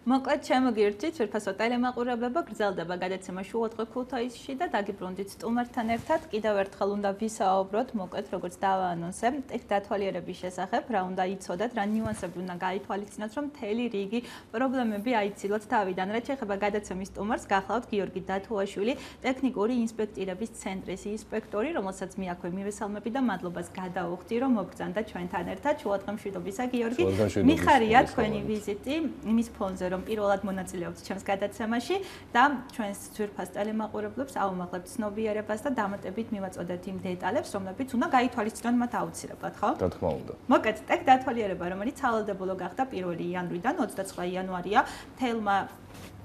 მოკლედ შემოგირჩით, ვერფასო ტელემაყურებლებო, გრძელდება გადაცემა შუადღე ქუთაისში და დაგიბრუნდით სტუმართან ერთად. კიდევ ერთხელ უნდა ვისაუბროთ, მოკლედ როგორც დავაანონსე, ტექდათვალიერების შესახებ, რა უნდა იცოდეთ, რა ნიუანსები უნდა გაითვალისწინოთ, რომ მთელი რიგი პრობლემები აიცილოთ თავიდან. რაც შეეხება გადაცემის სტუმარს, გახლავთ გიორგი დათუაშვილი, ტექნიკური ინსპექტირების ცენტრის ინსპექტორი, რომელსაც მე აქვე მივესალმები და მადლობას გადაუხდი, რომ მოგბრძანდა ჩვენთან ერთად. შუადღე მშვიდობისა, გიორგი. მიხარია თქვენი ვიზიტი იმის ფონზე, რომ პირველად მონაწილეობთ ჩემს გადაცემაში და ჩვენს ძვირფას ტელემაყურებლებს აუმაღლებთ ცნობიერებას და დამატებით მივაწოდეთ იმ დეტალებს, რომლებიც უნდა გაითვალისწინოთ მათ აუცილებლად, ხო? რა თქმა უნდა. მოკლედ, ტექდათვალიერება, რომელიც სავალდებულო გახდა 1 იანვრიდან 29 იანვარია, თელმა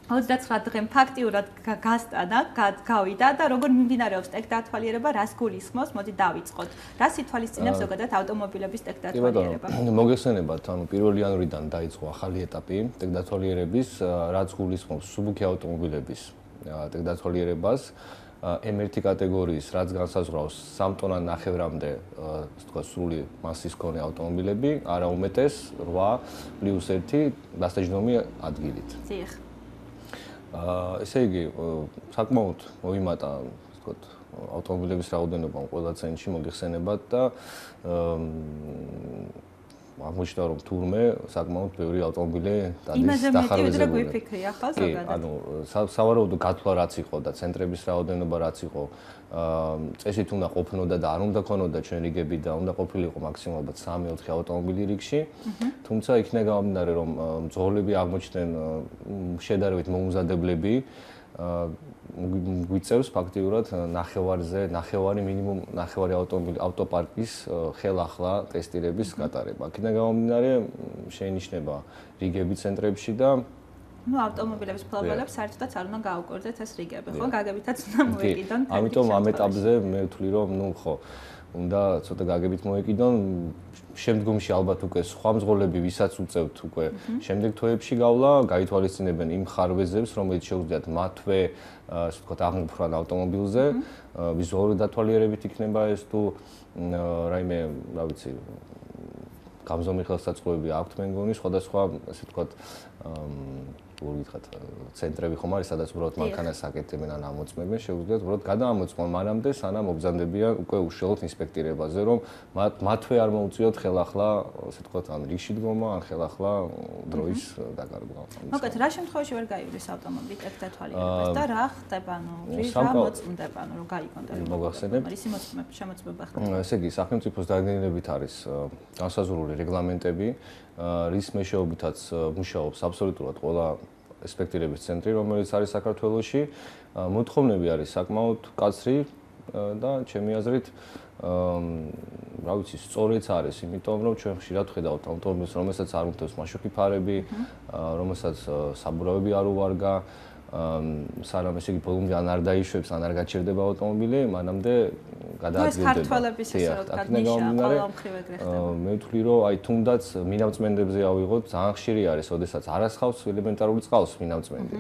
29 დღემ ფაქტიურად გასტანა, გავიდა და როგორ მიმდინარეობს ტექდათვალიერება, რას გულისხმობს, მოდი დავიწყოთ. რას ითვალისწინებს ზოგადად ავტომობილების ტექდათვალიერება? მოგეხსენებათ, ანუ 1 იანვრიდან დაიწყო ახალი ეტაპი ტექდათვალიერების, რაც გულისხმობს მსუბუქი ავტომობილების ტექდათვალიერებას. M1 კატეგორიის, რაც განსაზღვრავს 3 ტონა ნახევრამდე, ასე თქვა, სრული მასის მქონე ავტომობილები, არა უმეტეს 8 + 1 დასაჯდომი ადგილით. დიახ. ესე იგი, საკმაოდ მოიმატა, ასე ვთქვათ, ავტომობილების რაოდენობა ყველა ცენტრში მოგიხსენებათ და აღმოჩნდა, რომ თურმე საკმაოდ ბევრი ავტომობილი დადის დახარბეზებული. გვიფიქრია ხო ზოგადად? ანუ სავარაუდო გათვლა რაც იყო და ცენტრების რაოდენობა რაც იყო, წესით უნდა ყოფნოდა და არ უნდა ქონოდა ჩვენ რიგები და უნდა ყოფილიყო მაქსიმალურად 3-4 ავტომობილი რიგში. თუმცა იქნება გამომდინარე, რომ მძღოლები აღმოჩნდნენ შედარებით მოუმზადებლები, გვიწევს ფაქტიურად ნახევარი მინიმუმ ნახევარი ავტოპარკის ხელახლა ტესტირების გატარება. იქნება გამომდინარე, შეინიშნება რიგები ცენტრებში და ავტომობილების ფლობელებს საერთოდაც არ უნდა გააუკვირდეთ ეს რიგები, ხო? გაგებითაც უნდა მოეკიდონ. ამიტომ ამ ეტაპზე მე ვთვლი, რომ ხო, უნდა ცოტა გაგებით მოეკიდონ. შემდგომში ალბათ უკვე სხვა მძღოლები, ვისაც უწევთ უკვე შემდეგ თვეებში გავლა, გაითვალისწინებენ იმ ხარვეზებს, რომელიც შეუძლიათ მათვე, ასე ვთქვათ, აღმოფხვრან ავტომობილზე, ვიზუალური დათვალიერებით იქნება ეს თუ რაიმე, რა ვიცი, გამზომი ხელსაწყოები აქვთ მე მგონი, სხვადასხვა, ასე ვთქვათ, ცენტრები ხომ არის, სადაც უბრალოდ მანქანას აკეთებენ ან ამოწმებენ, შეუძლიათ უბრალოდ გადაამოწმონ მანამდე, სანამ მობრძანდებიან უკვე უშუალოდ ინსპექტირებაზე, რომ მათვე არ მოუწიოთ ხელახლა, ასე ვთქვათ, ან რიგში დგომა, ან ხელახლა დროის დაკარგვა. მოკლედ, რა შემთხვევაში ვერ გაივლის ავტომობილი ტექდათვალიერებას და რა ხდება, რა მოწმდება, რომ გაიკონტროლოს? მოგახსენებთ. ისი შემოწმება ხდება? ესე იგი, სახელმწიფოს დადგენილებით არის განსაზღვრული რეგლამენტები, რის მეშვეობითაც მუშაობს აბსოლუტურად ყველა ინსპექტირების ცენტრი, რომელიც არის საქართველოში. მოთხოვნები არის საკმაოდ მკაცრი და ჩემი აზრით, რა ვიცი, სწორიც არის, იმიტომ რომ ჩვენ ხშირად ვხედავთ ავტომობილს, რომელსაც არ უნდათ მაშუქი ფარები, რომელსაც საბურავები არ უვარგა, სანამ ესე იგი ბოლომდე ან არ დაიშვებს, ან არ გაჩერდება ავტომობილი, მანამდე გადაადგილდება. ეს ქართველების ესე რომ თქვა ნიშა, ყველა მხრივ ეგრე ხდება. მე ვთვლი, რომ აი თუნდაც მინამწმენდებზე ავიღოთ, ძალიან ხშირი არის, ოდესაც არასხავს ელემენტარული წყალს მინამწმენდი.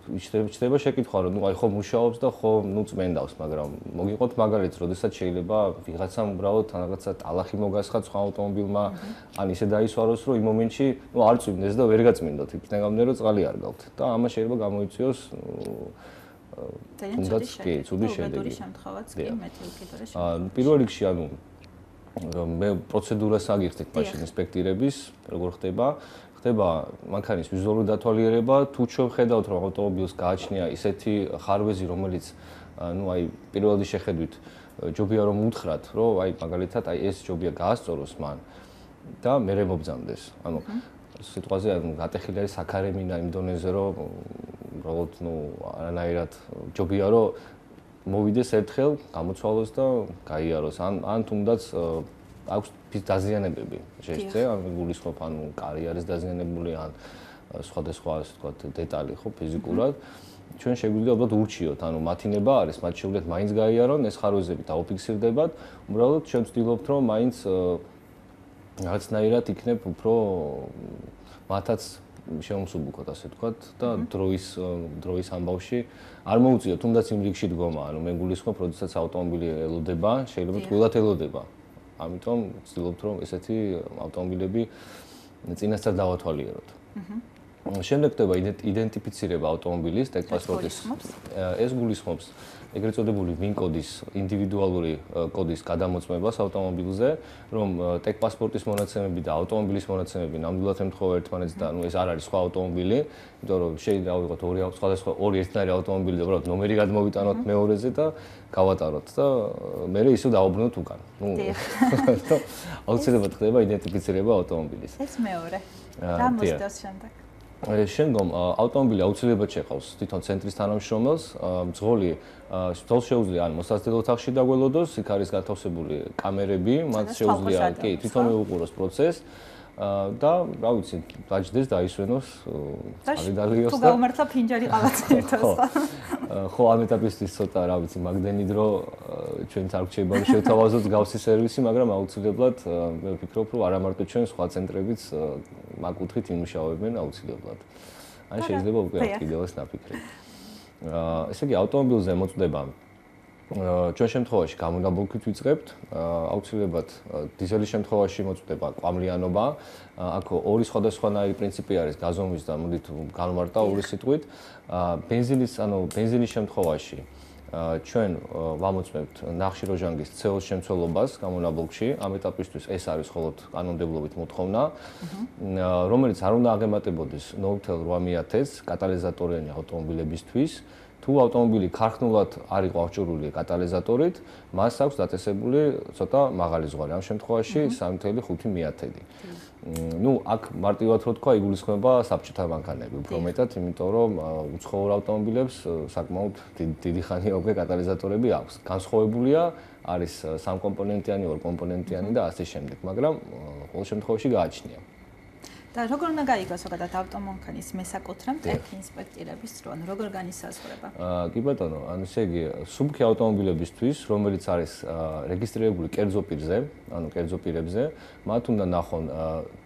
ჩდება შეკითხვა, რომ აი ხო მუშაობს და ხო წმენდავს, მაგრამ მოგიყოთ მაგალითს, ოდესაც შეიძლება ვიღაცამ უბრალოდ რაღაცა ტალახი მოგასხა სხვა ავტომობილმა, ან ისე დაისვაროს, რომ იმ მომენტში არ წვიმდეს და ვერ გაწმინდოთ, იქნება გამომდინარე, რომ წყალი არ გაქვთ და ამას შეიძლება გამოიწვიოს თუნდაც კი, ცუდი შედეგი. პირველ რიგში, ანუ მე პროცედურას აგიხსნით მაშინ ინსპექტირების, როგორ ხდება მანქანის ვიზუალური დათვალიერება, თუ ჩვენ ვხედავთ, რომ ავტომობილს გააჩნია ისეთი ხარვეზი, რომელიც აი პირველადი შეხედვით ჯობია რომ უთხრათ, რომ აი მაგალითად აი ეს ჯობია გაასწოროს მან და მერე მობრძანდეს. ანუ სიტყვაზე გატეხილი არის საქარემინა იმ დონეზე, რომ უბრალოდ არანაირად ჯობია რომ მოვიდეს ერთხელ, გამოცვალოს და გაიაროს, ან თუნდაც აქვს დაზიანებები შეეცე, ან გულისხმობ, ანუ კარი არის დაზიანებული, ან სხვადასხვა, ასე ვთქვათ, დეტალი ხო ფიზიკურად. ჩვენ შეგვიძლია უბრალოდ ურჩიოთ, ანუ მათინება არის, მათ შეუძლიათ მაინც გაიარონ, ეს ხარვეზები დაუფიქსირდებათ, უბრალოდ ჩვენ ვცდილობთ, რომ მაინც რაღაცნაირად იქნებ უფრო მათაც შემოსუბუქოთ, ასე ვთქვათ, და დროის ამბავში არ მოუწიოთ, თუნდაც იმ რიგში დგომა, ანუ მე გულისხმობ, როდესაც ავტომობილი ელოდება, შეიძლება თბილად ელოდება. ამიტომ ვცდილობთ, რომ ესეთი ავტომობილები წინასწარ დავათვალიეროთ. შემდეგ ხდება იდენტიფიცირება ავტომობილის ტექპასპორტის. ეს გულისხმობს ეგრეთ წოდებული VIN კოდის ინდივიდუალური კოდის გადამოწმებას ავტომობილზე, რომ ტექპასპორტის მონაცემები და ავტომობილის მონაცემები ნამდვილად ემთხვევა ერთმანეთს და ეს არ არის სხვა ავტომობილი, იმიტომ რომ შეიძლება ავიღოთ ორი ერთნაირი ავტომობილი და უბრალოდ ნომერი გადმოვიტანოთ მეორეზე და გავატაროთ და მე ისევ დავუბრუნოთ უკან. აუცილებლად ხდება იდენტიფიცირება ავტომობილის. ეს მეორე. რა მოსდევს შემდეგ? შემდგომ ავტომობილი აუცილებლად შეყავს თვითონ ცენტრის თანამშრომელს, მძღოლი შეუძლია ან მოსაცდელ ოთახში დაგველოდოს, იქ არის გათავსებული კამერები, მათ შეუძლია თვითონ მეუყუროს პროცესს და რა ვიცი, დაჯდეს დაისვენოს წალიდალიოს და თუ გაუმართლა ფინჯარი ყავაცერთოს. ხო, ამ ეტაპისთვის ცოტა რა ვიცი, მაგდენი დრო ჩვენც არ გვჩება რომ შევთავაზოთ გავსი სერვისი, მაგრამ აუცილებლად მე ვფიქრობ, რომ არა მარტო ჩვენ სხვა ცენტრებიც მაგ კუთხით იმუშავებენ აუცილებლად. ან შეიძლება უკვე კიდევ ეს ნაფიქრე. ესე იგი ავტომობილზე მოწდება ჩვენ შემთხვევაში გამონაბოლქვით ვიწყებთ, აუცილებლად დიზელის შემთხვევაში მოწდება კვამლიანობა. აქ ორი სხვადასხვანაირი პრინციპი არის გაზომვის და მოდით განვარტა ორი სიტყვით. ბენზინის შემთხვევაში ჩვენ ვამოწმებთ ნახშირორჟანგის CO-ს შემცველობას გამონაბოლქვში. ამ ეტაპისთვის ეს არის მხოლოდ კანონმდებლობით მოთხოვნა, რომელიც არ უნდა აღემატებოდეს 0.8 კატალიზატორიანი ავტომობილებისთვის. თუ ავტომობილი ქარხნულად არ იყო აღჭურვილი კატალიზატორით, მას აქვს დაწესებული ცოტა მაღალი ზღვარი. ამ შემთხვევაში 3.5 ნუ აქ მარტივად რო თქვა, იგულისხმება საბჭოთა მანქანები უფრო მეტად, იმიტომ რომ უცხოურ ავტომობილებს საკმაოდ დიდი ხანია უკვე კატალიზატორები აქვს. განსხვავებულია, არის 3 კომპონენტიანი, 2 კომპონენტიანი და ასე შემდეგ, მაგრამ ყოველ შემთხვევაში გააჩნია. და როგორ უნდა გაიგოს ზოგადად ავტომანქანის მესაკუთრე ტექინსპექტირების დრო, როგორ განისაზღვრება? კი ბატონო, ანუ ესე იგი, სუბუქი ავტომობილებისთვის, რომელიც არის რეგისტრირებული კერძო პირზე, ანუ კერძო პირებზე, მათ უნდა ნახონ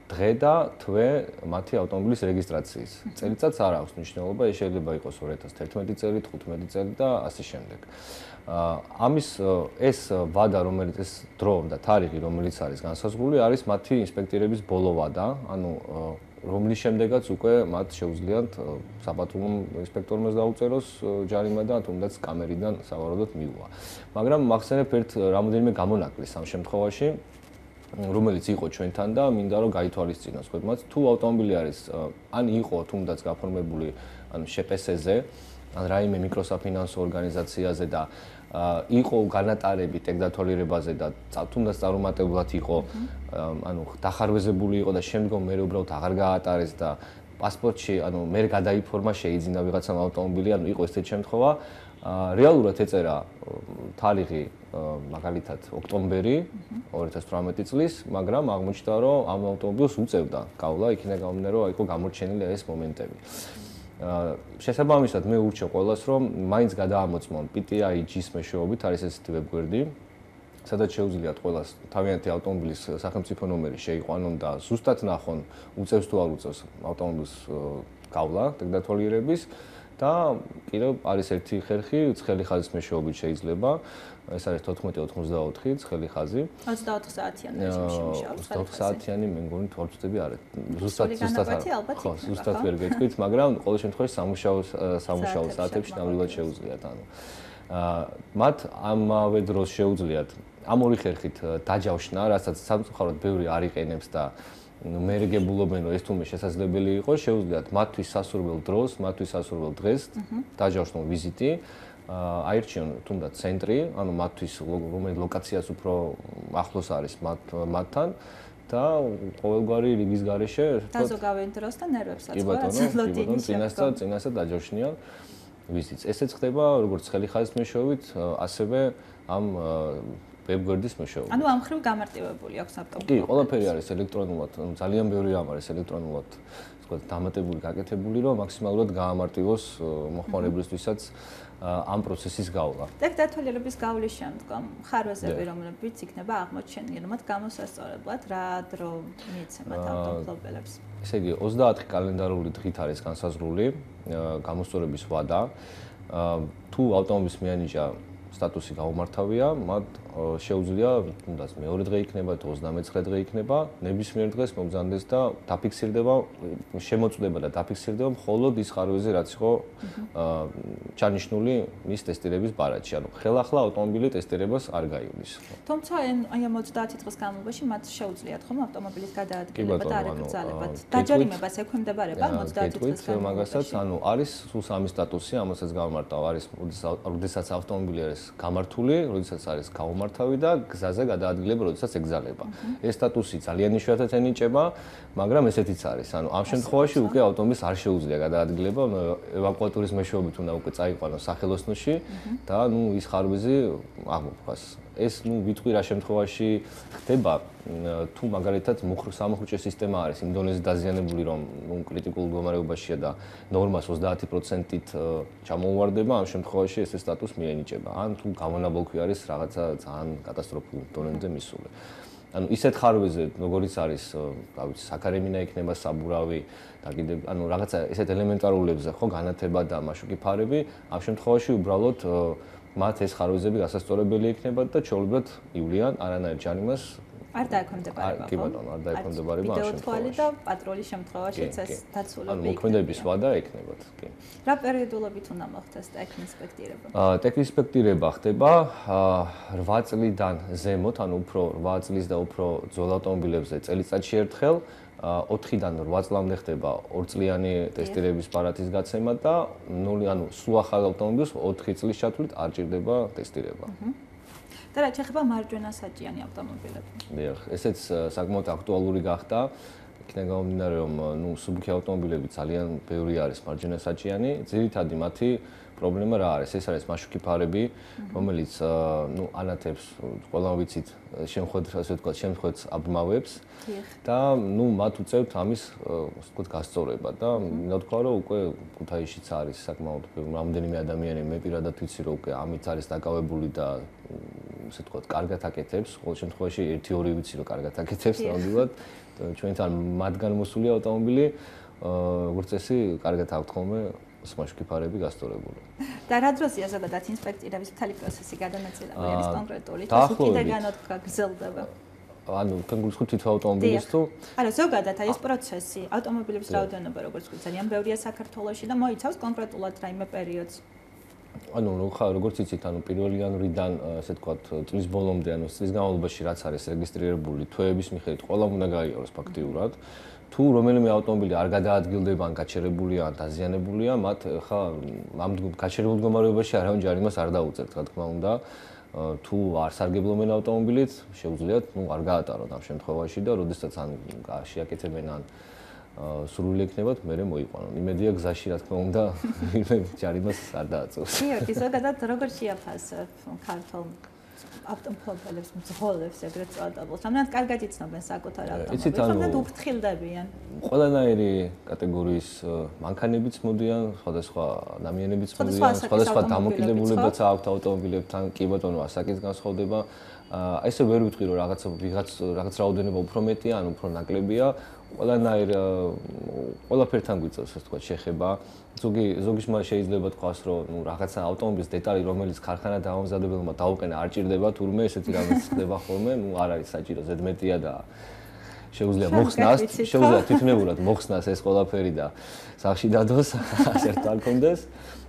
დღე და თვე მათი ავტომობილის რეგისტრაციის. წელიწადს არ აქვს მნიშვნელობა, ეს შეიძლება იყოს 2011 წელი, 15 წელი და ასე შემდეგ. ამის ეს ვადა, რომელიც ეს დრო და თარიღი, რომელიც არის განსაზღვრული, არის მათი ინსპექტირების ბოლო ვადა, ანუ რომლის შემდეგაც უკვე მათ შეუძლიათ საპატრულო ინსპექტორმას დაუწეროს ჯარიმა და თუნდაც კამერიდან სავარაუდოდ მიუღვა. მაგრამ მახსენებ ერთ რამოდენიმე გამონაკლის ამ შემთხვევაში, რომელიც იყო ჩვენთან და მინდა რომ გაითვალისწინოს ხოდმაც, თუ ავტომობილი არის ან იყო თუნდაც გაფორმებული ან შპს-ზე, ან რაიმე მიკროსაფინანსო ორგანიზაციაზე და იყო განატარები ტექდათვალიერებაზე და თუნდაც წარუმატებლად იყო, ანუ დახარვეზებული იყო და შემდგომ მე უბრალოდ აღარ გაატარეს და პასპორტში, ანუ მე გადაიფორმა შეიძინა ვიღაცამ ავტომობილი, ანუ იყო ესეთი შემთხვევა. რეალურად ეწერა თარიღი მაგალითად ოქტომბერი 2018 წლის, მაგრამ აღმოჩნდა, რომ ამ ავტომობილს უწევდა გავლა, იქიდან გამომდინარე, რომ იყო გამორჩენილი ეს მომენტები. შესაბამისად მე ურჩევ ყველას, რომ მაინც გადაამოწმონ PTI-ის მეშვეობით, არის ესეთი ვებგვერდი, სადაც შეუძლიათ ყველას თავიანთი ავტომობილის სახელმწიფო ნომერი შეიყვანონ და ზუსტად ნახონ, უწევს თუ არ უწევს ავტომობილის გავლა ტექდათვალიერების და კიდევ არის ერთი ხერხი, ცხელი ხაზის მეშვეობით შეიძლება. ეს არის 14.84 ცხელი ხაზი. 24 საათიანი რეჟიმში მუშაობს. 24 საათიანი მე მგონი 12 წუთები არის. ზუსტად ვერ გეტყვით, მაგრამ ყოველ შემთხვევაში სამუშაო საათებში ნამდვილად შეუძლიათ, ანუ მათ ამავე დროს შეუძლიათ ამ ორი ხერხით დაჯავშნა, რასაც სამწუხაროდ ბევრი არ იყენებს და მერგებულობენ, რომ ეს თუმე შესაძლებელი იყო, შეუძლიათ მათთვის სასურველ დროს, მათთვის სასურველ დღეს დაჯავშნონ ვიზიტი, აირჩიონ თუნდაც ცენტრი, ანუ მათთვის რომელიც ლოკაციას უფრო ახლოს არის მათთან და ყოველგვარი რიგის გარეშე დაზოგავენ დროს და ნერვებსაც წინასწარ დაჯავშნიან ვიზიტს. ესეც ხდება როგორც ცხელი ხაზის მეშვეობით, ასევე ამ ვებგვერდის მეშვეობით. ანუ ამ ხრივ გამარტივებული აქვს ავტომობილი. კი, ყველაფერი არის ელექტრონულად, ძალიან ბევრი რამ არის ელექტრონულად, თქვა დამატებული, გაკეთებული, რომ მაქსიმალურად გაამარტივოს მოხმარებლისთვისაც ამ პროცესის გავლა. ტექდათვალიერების გავლის შემდგომ ხარვეზები, რომლებიც იქნება აღმოჩენილი, მათ გამოსასწორებლად რა დრო მიეცემათ ავტომობილებს? ესე იგი 30 კალენდარული დღით არის განსაზღვრული გამოსწორების ვადა. თუ ავტომობილის მიანიჭა სტატუსი გაუმართავია, მათ შეუძლია თუნდაც მეორე დღე იქნება, 29 დღე იქნება, ნებისმიერ დღეს მომზადდეს და დაფიქსირდება, შემოწმდება და დაფიქსირდება მხოლოდ ის ხარვეზე, რაც იყო ჩანიშნული მის ტესტირების ბარათში. ანუ ხელახლა ავტომობილი ტესტირებას არ გაივლის. თუმცა აი ამ 30 დღის განმავლობაში მათ შეუძლიათ ხომ ავტომობილის გადაადგილება და არ ეკრძალებათ. დაჯერიმებას ექვემდებარება 30 დღის განმავლობაში. მაგასაც, ანუ არის სულ სამი სტატუსი, ამასაც გამარტავ არის, როდესაც ავტომობილი არის გამართული, როდესაც არის გაუმართავი და გზაზე გადაადგილება, როდესაც ეკრძალება. ეს სტატუსი ძალიან იშვიათად ენიჭება, მაგრამ ესეთიც არის. ანუ ამ შემთხვევაში უკვე ავტომობილს არ შეუძლია გადაადგილება, ევაკუატორის მეშვეობით უნდა უკვე წაიყვანოს სახელოსნოში და ნუ ის ხარვეზი აღმოფხას. ეს ნუ ვიტყვი რა შემთხვევაში ხდება, თუ მაგალითად სამუხრუჭე სისტემა არის იმ დონეზე დაზიანებული, რომ ნუ კრიტიკულ მდგომარეობაშია და ნორმას 30%-ით ჩამოუვარდება, ამ შემთხვევაში ეს სტატუსს მიენიჭება. ან თუ გამონაბოლქვი არის რაღაცა ძალიან კატასტროფულ დონეზე მისული. ანუ ისეთ ხარვეზე, როგორიც არის, რა ვიცი, საქარემინა იქნება საბურავი და კიდე, ანუ რაღაცა ესეთ ელემენტარულებზე ხო განათება და მაშუკი ფარები, ამ შემთხვევაში უბრალოდ მათ ეს ხარვეზები გასასწორებელი იქნებათ და ჩვეულებრივად ივლიან არანაირ ჯარიმას არ დაექვემდებარება. კი ბატონო, არ დაექვემდებარება ამ შემთხვევაში. ვიდეოთვალი და პატროლის შემთხვევაშიც ეს დაცულები იქნება. ანუ მოქმედების ვადა ექნებათ, კი. რა პერიოდულობით უნდა მოხდეს ტექნინსპექტირება? ტექნინსპექტირება ხდება 8 წლიდან ზემოთ, ანუ უფრო 8 წლის და უფრო ძველ ავტომობილებზე წელიწადში ერთხელ, 4-დან 8 წლამდე ხდება 2 წლიანი ტესტირების ბარათის გაცემა და 0 ანუ სულ ახალ ავტომობილს 4 წლის ჩათვლით არ ჭირდება ტესტირება. და რა შეიძლება მარჯვენა საჭიანი ავტომობილები? დიახ, ესეც საკმაოდ აქტუალური გახდა. იქიდან გამომდინარე, რომ ნუ მსუბუქი ავტომობილები ძალიან ბევრი არის მარჯვენა საჭიანი, ძირითადი მათი პრობლემა რა არის? ეს არის მაშუკი ფარები, რომელიც ნუ ანათებს, ყველამ ვიცით, შემთხვევით აბმავებს და ნუ მათ უწევთ ამის, ასე ვთქვათ, გასწორება და მინდა თქვა, რომ უკვე ქუთაისშიც არის საკმაოდ რამდენიმე ადამიანი, მე პირადად ვიცი, რომ უკვე ამით არის დაკავებული და ასე ვთქვათ, კარგად აკეთებს, ყოველ შემთხვევაში 1-2 ვიცი, რომ კარგად აკეთებს, ნამდვილად. ჩვენთან მათგან მოსული ავტომობილი, როგორც წესი, კარგად აქვთ ხოლმე მაშუკი ფარები გასწორებული. და რა დროზეა ზოგადად ინსპექტირების მთელი პროცესი გადანაწილებული არის კონკრეტული, თუ კიდეგანოდ გაგრძელდება? ანუ თუნდაც თვითონ ავტომობილის თუ არა, ზოგადად აი ეს პროცესი, ავტომობილების რაოდენობა როგორც ვთქვი, ძალიან ბევრია საქართველოში და მოიცავს კონკრეტულად რაიმე პერიოდს. ანუ როგორც იცით, ანუ 1 იანვრიდან, ასე ვთქვათ, წლის ბოლომდე, ანუ წლის განმავლობაში რაც არის რეგისტრირებული თვეების მიხედვით, ყველამ უნდა გაიაროს ფაქტიურად. თუ რომელიმე ავტომობილი არ გადაადგილდება, ან გაჩერებულია, ან დაზიანებულია, მათ ხა ამ გაჩერებულ მდგომარეობაში არავინ ჯარიმას არ დაუწევთ, რა თქმა უნდა. თუ არ სარგებლობენ ავტომობილით, შეუძლიათ, ნუ არ გაატაროთ ამ შემთხვევაში და როდესაც ან შეაკეთებენ ან სრული ექნებათ, მერე მოიყვანონ. იმედია გზაში, რა თქმა უნდა, ჯარიმას არ დააწევს. კი, ზოგადად როგორ შეაფასებ ქართულ ავტომობილებს, მძღოლებს, ეგრეთ წოდებულს. რამდენად კარგად იცნობენ საკუთარ ავტომობილს, რამდენად უფრთხილდებიან? ყველანაირი კატეგორიის მანქანებიც მოდიან, სხვადასხვა ადამიანებიც მოდიან, სხვადასხვა დამოკიდებულებაც აქვთ ავტომობილებთან, კი ბატონო, ასაკის განსხვავდება. ესე ვერ ვიტყვი, რომ რაღაც რაოდენობა უფრო მეტია, ან უფრო ნაკლებია. ყველაფერთან გვიწევს, ასე ვთქვათ, შეხება. ზოგის შეიძლება თქვას, რომ ნუ რაღაცა ავტომობილის დეტალი, რომელიც ხარხანა დამამზადებელმა დაუყენა, არ ჭირდება, თურმე ესეთი რამე ხდება ხოლმე, ნუ არ არის საჭირო, ზედმეტია და შეუძლია მოხსნას, შეუძლია თვითნებურად მოხსნას ეს ყველაფერი და სახში დადოს, ასე არ კონდეს.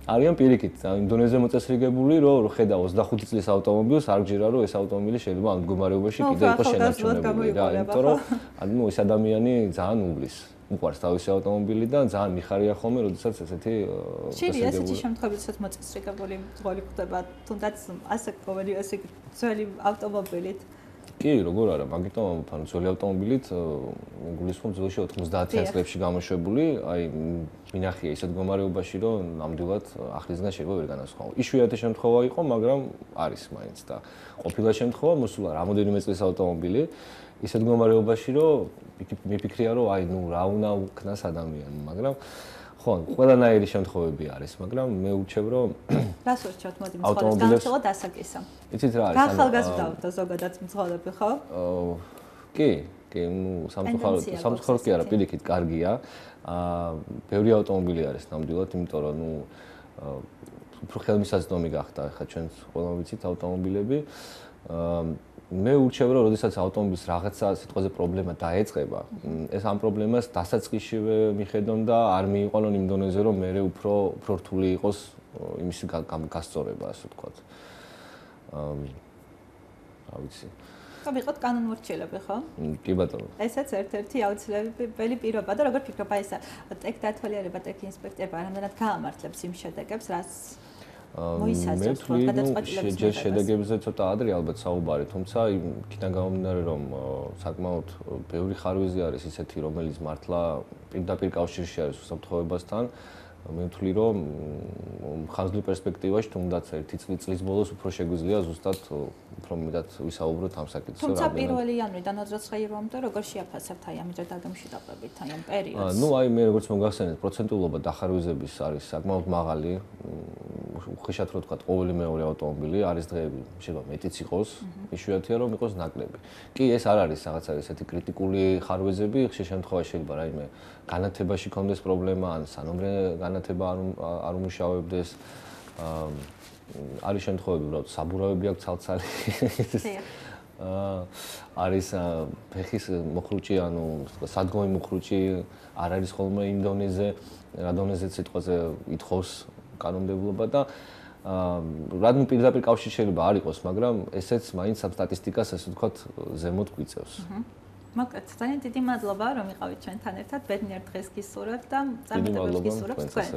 არიან პირიქით, იმ დონეზე მოწესრიგებული, რომ ხედა 25 წლის ავტომობილს, არ გჯერა, რომ ეს ავტომობილი შეიძლება ამ მდგომარეობაში კიდე იყოს შენარჩუნებული და იმიტომ რომ ანუ ეს ადამიანი ძალიან უვლის. უყვარს თავისი ავტომობილი და ძალიან მიხარია ხოლმე, როდესაც ესეთი შეიძლება ესეთი შემთხვევებიც მოწესრიგებული მძღოლი ხდება, თუნდაც ასე ყოველი ასე ძველი ავტომობილით. კი, როგორ არა, მაგიტომ ანუ ძველი ავტომობილით გულისხმობ ძველში 90-იან წლებში გამოშვებული, აი მინახია ისეთ მდგომარეობაში, რომ ნამდვილად ახლისგან შეიძლება ვერ განასხვავო. იშვიათი შემთხვევა იყო, მაგრამ არის მაინც და ყოფილა შემთხვევა, მოსულა რამოდენიმე წლის ავტომობილი ისეთ მდგომარეობაში, რომ მიფიქრია, რომ აი ნუ რა უნდა უქნას ადამიანმა, მაგრამ ხო, ყველანაირი შემთხვევები არის, მაგრამ მე ვუჩევ, რომ რას ვერჩევთ, მოდი მძღოლებს განსხვავებულად ასაკისა. იცით რა არის? ახალგაზრდა ზოგადად მძღოლები, ხო? კი, ნუ სამწუხაროდ კი არა, პირიქით კარგია. ბევრი ავტომობილი არის ნამდვილად, იმიტომ რომ ნუ უფრო ხელმისაწვდომი გახდა ახლა ჩვენს ყველამ ვიცით ავტომობილები. მე ურჩევ რომ როდესაც ავტომობილს რაღაცა სიტყვაზე პრობლემა დაეწყება, ეს ამ პრობლემას დასაწყისშივე მიხედონ და არ მიიყვანონ იმ დონეზე რომ მე უფრო რთული იყოს იმის გასწორება, ასე ვთქვათ. რა ვიცი. და ვიყოთ კანონმორჩილები, ხო? კი ბატონო. ესაც ერთ-ერთი აუცილებელი პირობა და როგორ ფიქრობ, აი ესა ტექ დათვალიერება, ტექ ინსპექტორება რამდენად გაამართლებს იმ შედეგებს, რაც მოისაზრებს გადაწყვეტილების ჯერ შედეგებზე ცოტა ადრე ალბათ საუბარი, თუმცა იქიდან გამომდინარე რომ საკმაოდ ბევრი ხარვეზი არის ისეთი, რომელიც მართლა პირდაპირ კავშირში არის უსაფრთხოებასთან, მე ვთვლი რომ ხანძლივ პერსპექტივაში თუნდაც ერთი წლის ბოლოს უფრო შეგვიძლია ზუსტად უფრო მეტად ვისაუბროთ ამ საკითხზე. თუმცა 1 იანვრიდან 29 იანვრამდე როგორ შეაფასებთ აი ამ დაგემშვიდობებით აი ამ პერიოდს? ნუ აი მე როგორც მოგახსენეთ, პროცენტულობა დახარვეზების არის საკმაოდ მაღალი. ხშირად რო ვთქვათ, ყოველი მეორე ავტომობილი არის დღეები, შეიძლება მეტიც იყოს, იშვიათია რომ იყოს ნაკლები. კი, ეს არ არის რაღაცა ესეთი კრიტიკული ხარვეზები, ხშირ შემთხვევაში შეიძლება რაიმე განათებაში კონდეს პრობლემა, ან სანომრე განათება არ უმუშავებდეს. არის შემთხვევები, უბრალოდ საბურავები აქვს ცალ-ცალი. არის ფეხის მოხრუჭი, ანუ სადგომი მოხრუჭი არ არის ხოლმე იმ დონეზე, რა დონეზეც სიტყვაზე ითხოვს კანონმდებლობა და რადგან პირდაპირ კავშირი შეიძლება არ იყოს, მაგრამ ესეც მაინც ამ სტატისტიკას ასე ვთქვათ ზემოთ გვიწევს. მოკლედ, ძალიან დიდი მადლობა რომ იყავით ჩვენთან ერთად. ბედნიერ დღეს გისურვებთ და წარმატებებს გისურვებთ თქვენ.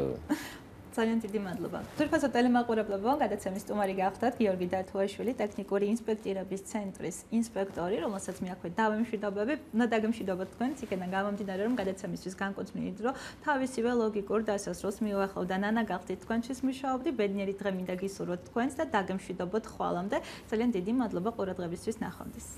ძალიან დიდი მადლობა. თურქეთსა ტელემაყურებლებო, გადაცემის სტუმარი გახდათ გიორგი დათუაშვილი, ტექნიკური ინსპექტირების ცენტრის ინსპექტორი, რომელსაც მე აქვე დავემშვიდობები. უნდა დაგემშვიდობოთ თქვენც, იქიდან გამომდინარე რომ გადაცემისთვის განკუთვნილი დრო თავისივე ლოგიკურ დასასრულს მიუახლოვდა. ნანა გახდით თქვენთვის მუშაობდი, ბედნიერი დღე მინდა გისურვოთ თქვენს და დაგემშვიდობოთ ხვალამდე. ძალიან დიდი მადლობა ყურადღებისთვის, ნახვამდის.